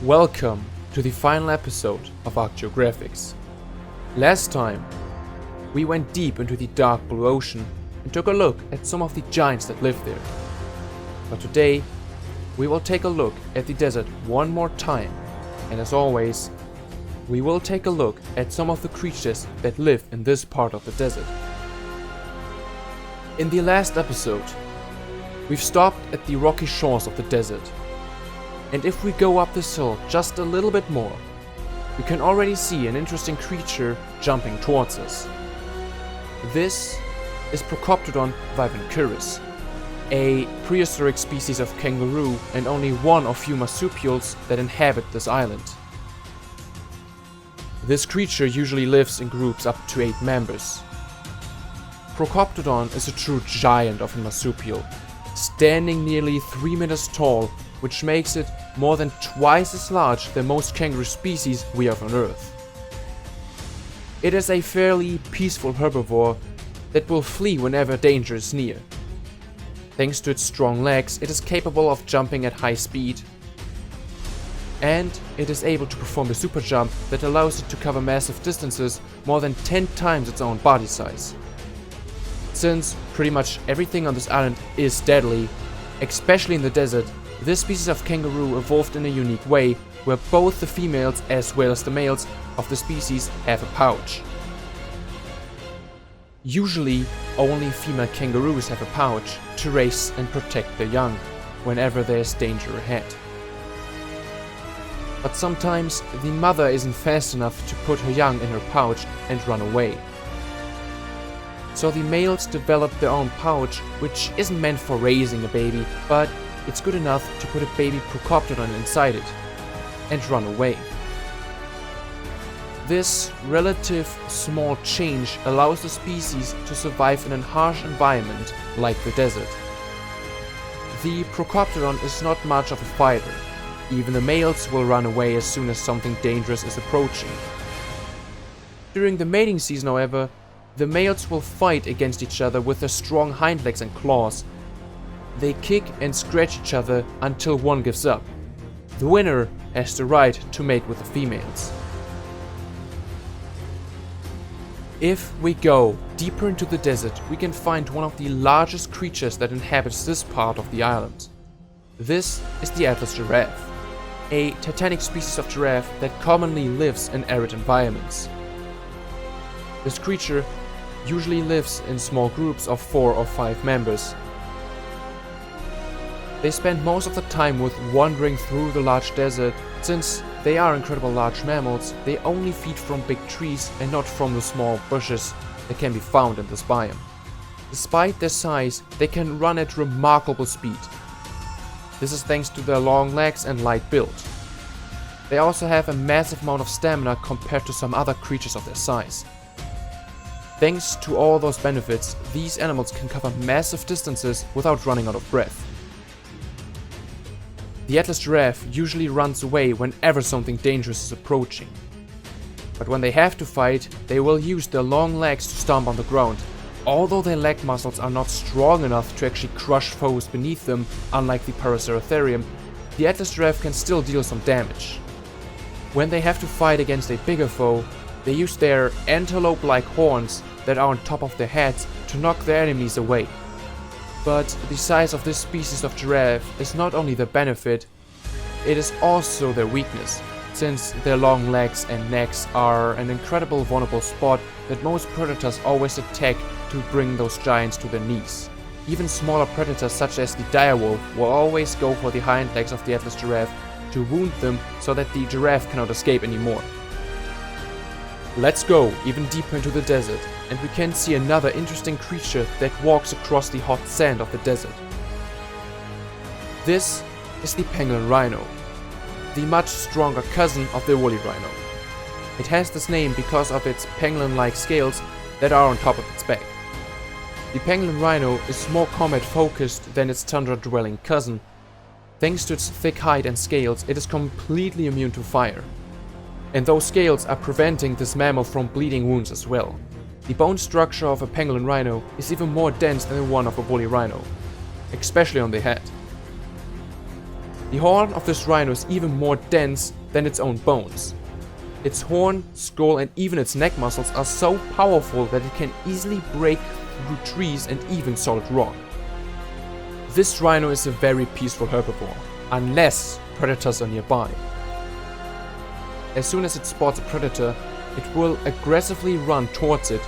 Welcome to the final episode of ARK Geographics. Last time, we went deep into the dark blue ocean and took a look at some of the giants that live there. But today, we will take a look at the desert one more time, and as always, we will take a look at some of the creatures that live in this part of the desert. In the last episode, we've stopped at the rocky shores of the desert. And if we go up this hill just a little bit more, we can already see an interesting creature jumping towards us. This is Procoptodon vivancurus, a prehistoric species of kangaroo and only one of few marsupials that inhabit this island. This creature usually lives in groups up to 8 members. Procoptodon is a true giant of a marsupial, standing nearly 3 meters tall, which makes it more than twice as large than most kangaroo species we have on Earth. It is a fairly peaceful herbivore that will flee whenever danger is near. Thanks to its strong legs, it is capable of jumping at high speed, and it is able to perform a super jump that allows it to cover massive distances more than 10 times its own body size. Since pretty much everything on this island is deadly, especially in the desert, this species of kangaroo evolved in a unique way where both the females as well as the males of the species have a pouch. Usually, only female kangaroos have a pouch to raise and protect their young whenever there is danger ahead. But sometimes the mother isn't fast enough to put her young in her pouch and run away. So the males develop their own pouch, which isn't meant for raising a baby, but it's good enough to put a baby Procoptodon inside it and run away. This relative small change allows the species to survive in a harsh environment like the desert. The Procoptodon is not much of a fighter. Even the males will run away as soon as something dangerous is approaching. During the mating season, however, the males will fight against each other with their strong hind legs and claws. They kick and scratch each other until one gives up. The winner has the right to mate with the females. If we go deeper into the desert, we can find one of the largest creatures that inhabits this part of the island. This is the Atlas giraffe, a titanic species of giraffe that commonly lives in arid environments. This creature usually lives in small groups of 4 or 5 members. They spend most of the time with wandering through the large desert. Since they are incredible large mammals, they only feed from big trees and not from the small bushes that can be found in this biome. Despite their size, they can run at remarkable speed. This is thanks to their long legs and light build. They also have a massive amount of stamina compared to some other creatures of their size. Thanks to all those benefits, these animals can cover massive distances without running out of breath. The Atlas giraffe usually runs away whenever something dangerous is approaching. But when they have to fight, they will use their long legs to stomp on the ground. Although their leg muscles are not strong enough to actually crush foes beneath them, unlike the Paraceratherium, the Atlas giraffe can still deal some damage. When they have to fight against a bigger foe, they use their antelope-like horns that are on top of their heads to knock their enemies away. But the size of this species of giraffe is not only their benefit, it is also their weakness, since their long legs and necks are an incredible vulnerable spot that most predators always attack to bring those giants to their knees. Even smaller predators such as the direwolf will always go for the hind legs of the Atlas giraffe to wound them so that the giraffe cannot escape anymore. Let's go even deeper into the desert, and we can see another interesting creature that walks across the hot sand of the desert. This is the pangolin rhino, the much stronger cousin of the woolly rhino. It has this name because of its pangolin-like scales that are on top of its back. The pangolin rhino is more combat-focused than its tundra-dwelling cousin. Thanks to its thick hide and scales, it is completely immune to fire. And those scales are preventing this mammal from bleeding wounds as well. The bone structure of a pangolin rhino is even more dense than the one of a woolly rhino, especially on the head. The horn of this rhino is even more dense than its own bones. Its horn, skull and even its neck muscles are so powerful that it can easily break through trees and even solid rock. This rhino is a very peaceful herbivore, unless predators are nearby. As soon as it spots a predator, it will aggressively run towards it.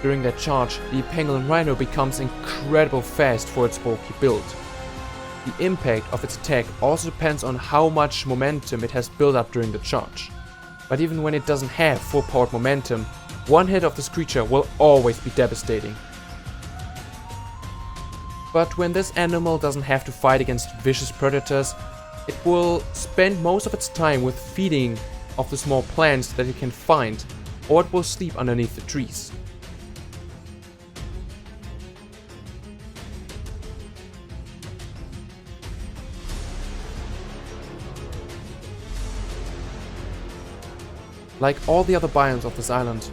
During that charge, the pangolin rhino becomes incredibly fast for its bulky build. The impact of its attack also depends on how much momentum it has built up during the charge. But even when it doesn't have full-powered momentum, one hit of this creature will always be devastating. But when this animal doesn't have to fight against vicious predators, it will spend most of its time with feeding of the small plants that it can find, or it will sleep underneath the trees. Like all the other biomes of this island,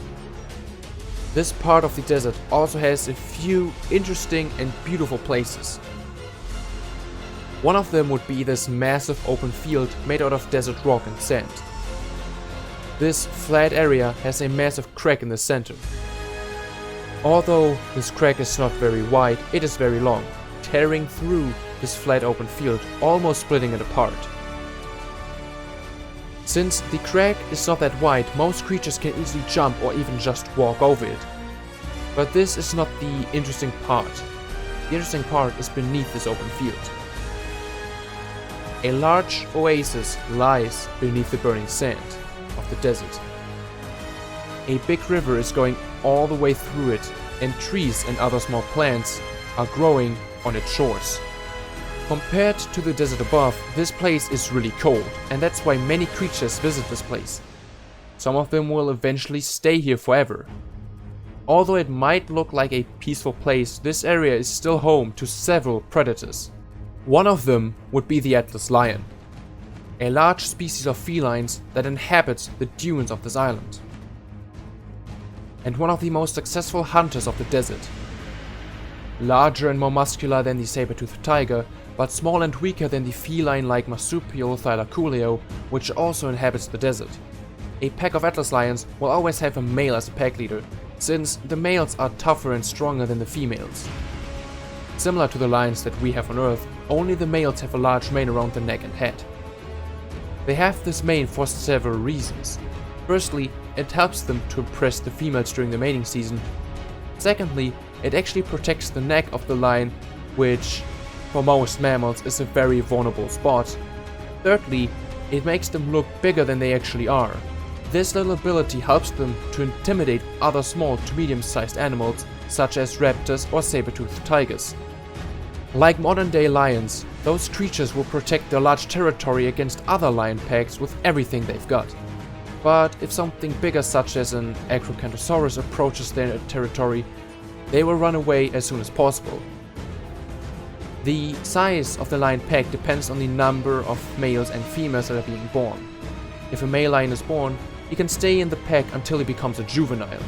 this part of the desert also has a few interesting and beautiful places. One of them would be this massive open field made out of desert rock and sand. This flat area has a massive crack in the center. Although this crack is not very wide, it is very long, tearing through this flat open field, almost splitting it apart. Since the crack is not that wide, most creatures can easily jump or even just walk over it. But this is not the interesting part. The interesting part is beneath this open field. A large oasis lies beneath the burning sand of the desert. A big river is going all the way through it, and trees and other small plants are growing on its shores. Compared to the desert above, this place is really cold, and that's why many creatures visit this place. Some of them will eventually stay here forever. Although it might look like a peaceful place, this area is still home to several predators. One of them would be the Atlas lion, a large species of felines that inhabits the dunes of this island, and one of the most successful hunters of the desert. Larger and more muscular than the saber-toothed tiger, but small and weaker than the feline-like marsupial Thylacoleo, which also inhabits the desert. A pack of Atlas lions will always have a male as a pack leader, since the males are tougher and stronger than the females. Similar to the lions that we have on Earth, only the males have a large mane around the neck and head. They have this mane for several reasons. Firstly, it helps them to impress the females during the mating season. Secondly, it actually protects the neck of the lion, which for most mammals is a very vulnerable spot. Thirdly, it makes them look bigger than they actually are. This little ability helps them to intimidate other small to medium-sized animals such as raptors or saber-toothed tigers. Like modern-day lions, those creatures will protect their large territory against other lion packs with everything they've got. But if something bigger such as an Acrocanthosaurus approaches their territory, they will run away as soon as possible. The size of the lion pack depends on the number of males and females that are being born. If a male lion is born, he can stay in the pack until he becomes a juvenile.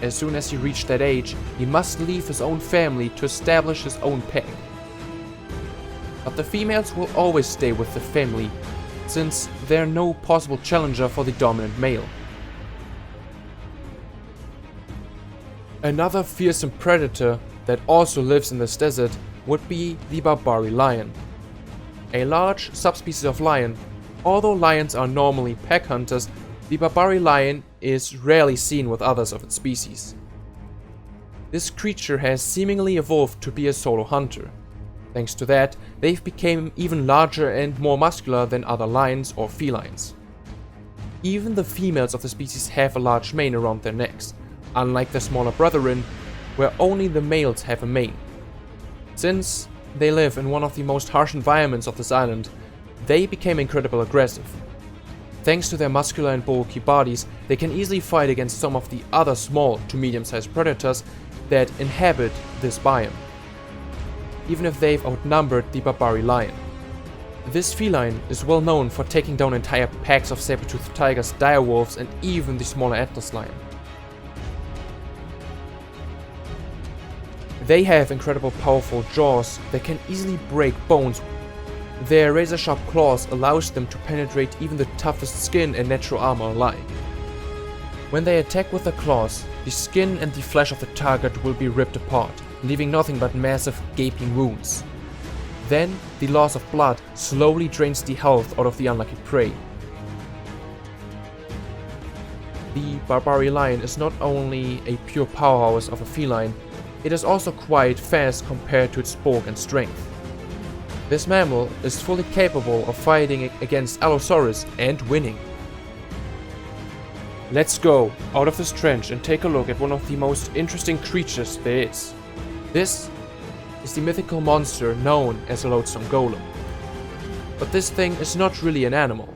As soon as he reaches that age, he must leave his own family to establish his own pack. But the females will always stay with the family, since they're no possible challenger for the dominant male. Another fearsome predator that also lives in this desert would be the Barbary lion. A large subspecies of lion. Although lions are normally pack hunters, the Barbary lion is rarely seen with others of its species. This creature has seemingly evolved to be a solo hunter. Thanks to that, they've become even larger and more muscular than other lions or felines. Even the females of the species have a large mane around their necks, unlike their smaller brethren, where only the males have a mane. Since they live in one of the most harsh environments of this island, they became incredibly aggressive. Thanks to their muscular and bulky bodies, they can easily fight against some of the other small to medium-sized predators that inhabit this biome, even if they've outnumbered the Barbary lion. This feline is well known for taking down entire packs of saber-toothed tigers, direwolves, and even the smaller Atlas lion. They have incredible powerful jaws that can easily break bones. Their razor-sharp claws allows them to penetrate even the toughest skin and natural armor alike. When they attack with their claws, the skin and the flesh of the target will be ripped apart, leaving nothing but massive gaping wounds. Then, the loss of blood slowly drains the health out of the unlucky prey. The Barbary lion is not only a pure powerhouse of a feline, it is also quite fast compared to its bulk and strength. This mammal is fully capable of fighting against Allosaurus and winning. Let's go out of this trench and take a look at one of the most interesting creatures there is. This is the mythical monster known as a lodestone golem. But this thing is not really an animal.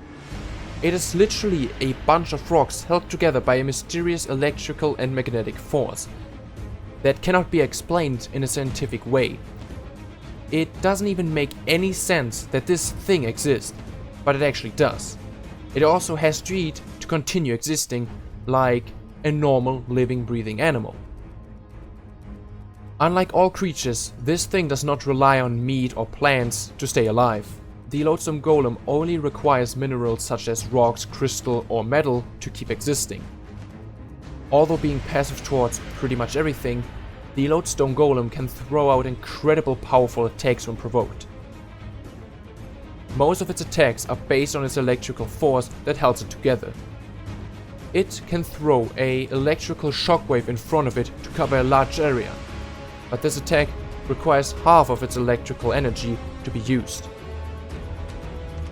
It is literally a bunch of rocks held together by a mysterious electrical and magnetic force that cannot be explained in a scientific way. It doesn't even make any sense that this thing exists, but it actually does. It also has to eat to continue existing like a normal living breathing animal. Unlike all creatures, this thing does not rely on meat or plants to stay alive. The lodestone golem only requires minerals such as rocks, crystal or metal to keep existing. Although being passive towards pretty much everything, the lodestone golem can throw out incredible powerful attacks when provoked. Most of its attacks are based on its electrical force that holds it together. It can throw an electrical shockwave in front of it to cover a large area, but this attack requires half of its electrical energy to be used.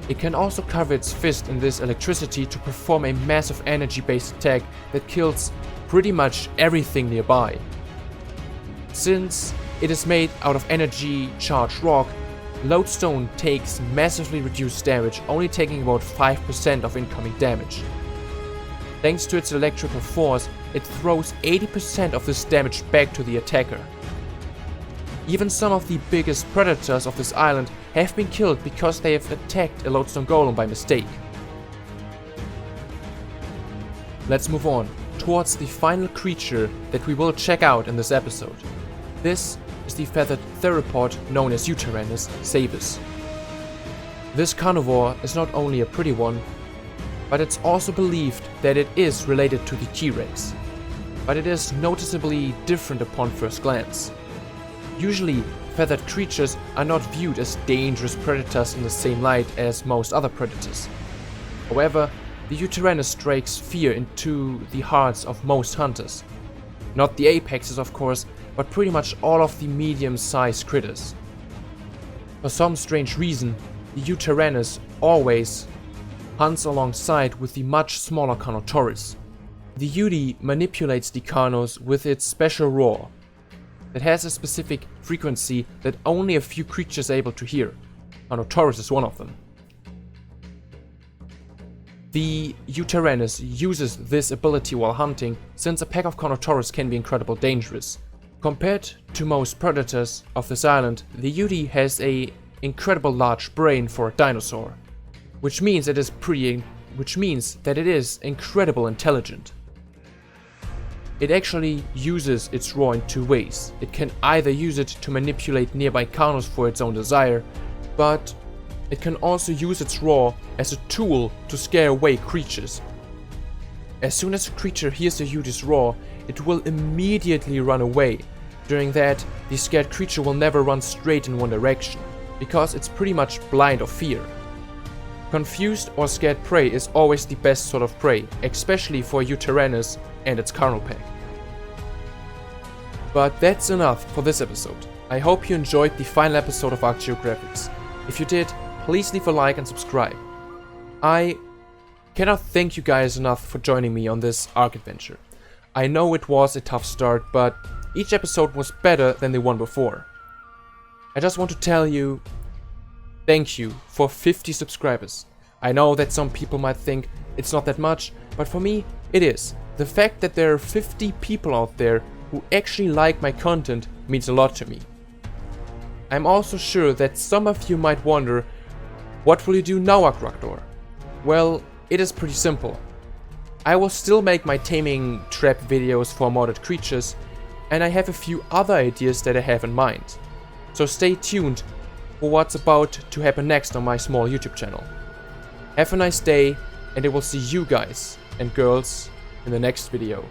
It can also cover its fist in this electricity to perform a massive energy-based attack that kills pretty much everything nearby. Since it is made out of energy-charged rock, lodestone takes massively reduced damage, only taking about 5% of incoming damage. Thanks to its electrical force, it throws 80% of this damage back to the attacker. Even some of the biggest predators of this island have been killed because they have attacked a lodestone golem by mistake. Let's move on towards the final creature that we will check out in this episode. This is the feathered theropod known as Yutyrannus savis. This carnivore is not only a pretty one, but it's also believed that it is related to the T-Rex, but it is noticeably different upon first glance. Usually, feathered creatures are not viewed as dangerous predators in the same light as most other predators. However, the Yutyrannus strikes fear into the hearts of most hunters. Not the apexes, of course, but pretty much all of the medium-sized critters. For some strange reason, the Yutyrannus always hunts alongside with the much smaller Carnotaurus. The Yuti manipulates the Carnos with its special roar that has a specific frequency that only a few creatures are able to hear. Carnotaurus is one of them. The Yutyrannus uses this ability while hunting, since a pack of Carnotaurus can be incredibly dangerous. Compared to most predators of this island, the Yuti has an incredible large brain for a dinosaur, which means that it is incredibly intelligent. It actually uses its roar in two ways. It can either use it to manipulate nearby Carnos for its own desire, but it can also use its roar as a tool to scare away creatures. As soon as a creature hears the Yuti's roar, it will immediately run away. During that, the scared creature will never run straight in one direction, because it's pretty much blind of fear. Confused or scared prey is always the best sort of prey, especially for Yutyrannus and its carnal pack. But that's enough for this episode. I hope you enjoyed the final episode of ARK Geographics. If you did, please leave a like and subscribe. I cannot thank you guys enough for joining me on this ARK adventure. I know it was a tough start, but each episode was better than the one before. I just want to tell you, thank you for 50 subscribers. I know that some people might think it's not that much, but for me, it is. The fact that there are 50 people out there who actually like my content means a lot to me. I'm also sure that some of you might wonder, what will you do now, Akraktor? Well, it is pretty simple. I will still make my taming trap videos for modded creatures, and I have a few other ideas that I have in mind. So stay tuned for what's about to happen next on my small YouTube channel. Have a nice day, and I will see you guys and girls in the next video.